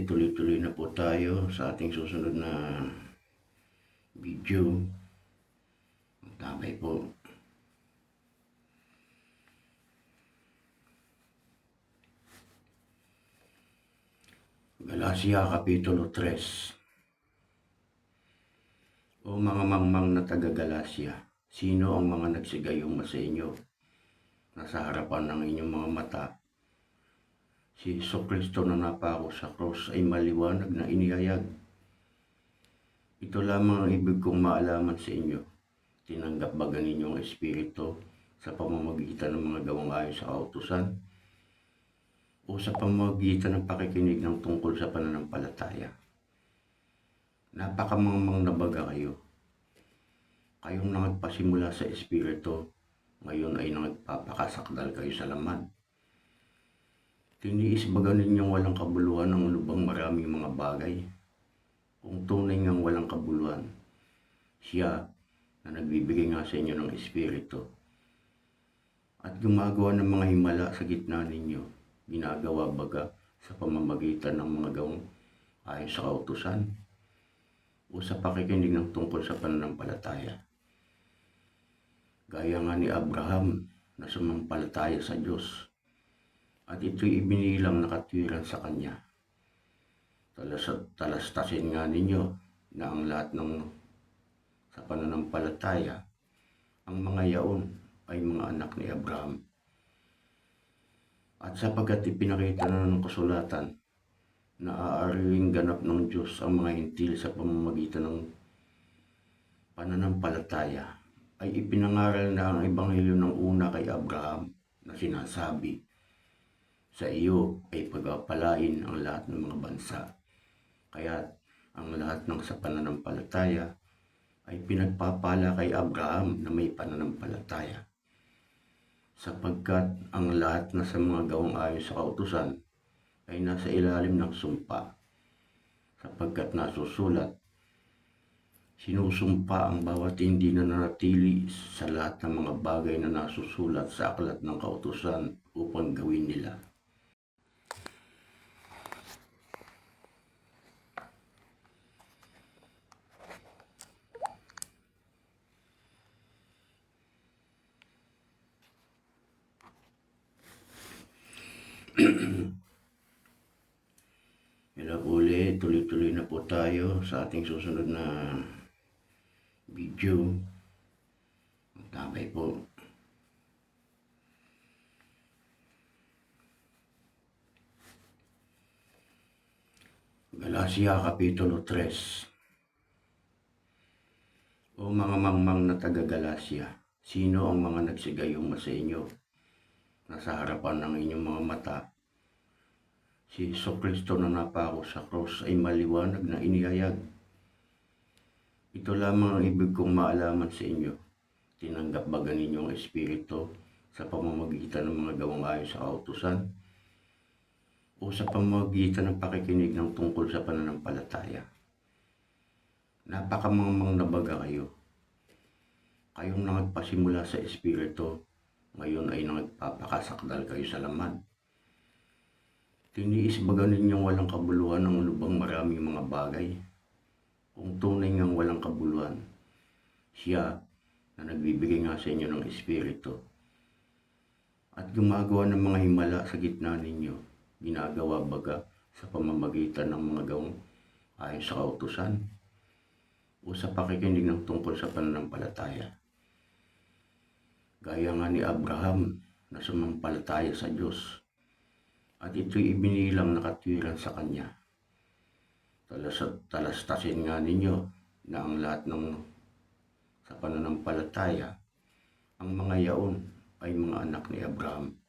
tuloy-tuloy na po tayo sa ating susunod na video. Tabay po. Galacia Kapitulo 3. O mga mangmang na taga-Galacia, sino ang mga nagsigayong sa inyo? Nasa harapan ng inyong mga mata, si Jesucristo na napako sa cross ay maliwanag na inihayag. Ito lamang ang ibig kong maalaman sa inyo. Tinanggap ba ganinyo ang Espiritu sa pamamagitan ng mga gawang ayon sa kautusan? O sa pamamagitan ng pakikinig ng tungkol sa pananampalataya? Napakamangmang na baga kayo. Kayong nagpasimula sa Espiritu, ngayon ay nagpapakasakdal kayo sa laman. Tiniis baga ninyong walang kabuluhan ang lubang maraming mga bagay? Kung tunay ngang walang kabuluhan, siya na nagbibigay nga sa inyo ng Espiritu at gumagawa ng mga himala sa gitna ninyo, ginagawa baga sa pamamagitan ng mga gawang ayon sa kautusan o sa pakikinig ng tungkol sa pananampalataya? Gaya nga ni Abraham na sumampalataya sa Diyos at ito'y ibinilang na katwiran sa kanya. Talastasin nga ninyo na ang lahat ng sa pananampalataya, ang mga yaon ay mga anak ni Abraham. At sapagkat ipinakita na ng kasulatan na aariing ganap ng Diyos ang mga hintil sa pamamagitan ng pananampalataya, ay ipinangaral na ang ebanghelyo ng una kay Abraham na sinasabi, sa iyo ay pagpapalain ang lahat ng mga bansa. Kaya't ang lahat ng sa pananampalataya ay pinagpapala kay Abraham na may pananampalataya. Sapagkat ang lahat na sa mga gawang ayon sa kautusan ay nasa ilalim ng sumpa. Sapagkat nasusulat, sinusumpa ang bawat hindi na nanatili sa lahat ng mga bagay na nasusulat sa aklat ng kautusan upang gawin nila. Hello ulit, tuloy-tuloy na po tayo sa ating susunod na video. Tabay po. Galacia Kapitulo 3. O mga mangmang na taga-Galacia, sino ang mga nagsigayong sa inyo? Nasa harapan ng inyong mga mata, si Jesucristo na napako sa cross ay maliwanag na inihayag. Ito lamang ang ibig kong maalaman sa inyo. Tinanggap ba ganinyo ang Espiritu sa pamamagitan ng mga gawang ayon sa kautusan? O sa pamamagitan ng pakikinig ng tungkol sa pananampalataya? Napakamangmang na baga kayo. Kayong nagpasimula sa Espiritu, ngayon ay nagpapakasakdal kayo sa laman. Tiniis baga ninyong walang kabuluhan ang lubang maraming mga bagay? Kung tunay ngang walang kabuluhan, siya na nagbibigay nga sa inyo ng Espiritu at gumagawa ng mga himala sa gitna ninyo, ginagawa baga sa pamamagitan ng mga gawang ayon sa kautusan o sa pakikinig ng tungkol sa pananampalataya? Gaya nga ni Abraham na sumampalataya sa Diyos at ito'y ibinilang na katwiran sa kanya. Talastasin nga ninyo na ang lahat ng sa pananampalataya, ang mga yaon ay mga anak ni Abraham.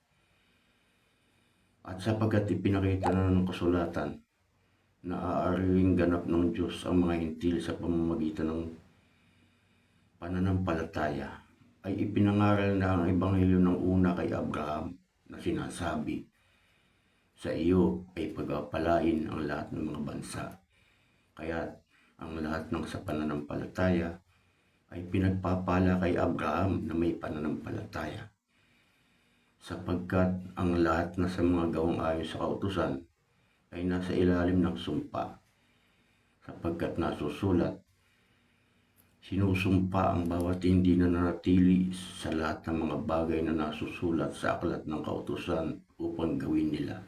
At sapagkat ipinakita na ng kasulatan na aariing ganap ng Diyos ang mga hintil sa pamamagitan ng pananampalataya, ay ipinangaral na ang ebanghelyo ng una kay Abraham na sinasabi, sa iyo ay pagpapalain ang lahat ng mga bansa. Kaya't ang lahat ng sa pananampalataya ay pinagpapala kay Abraham na may pananampalataya. Sapagkat ang lahat na sa mga gawang ayon sa kautusan ay nasa ilalim ng sumpa, sapagkat nasusulat, sinusumpa ang bawat hindi na nanatili sa lahat ng mga bagay na nasusulat sa aklat ng kautusan upang gawin nila.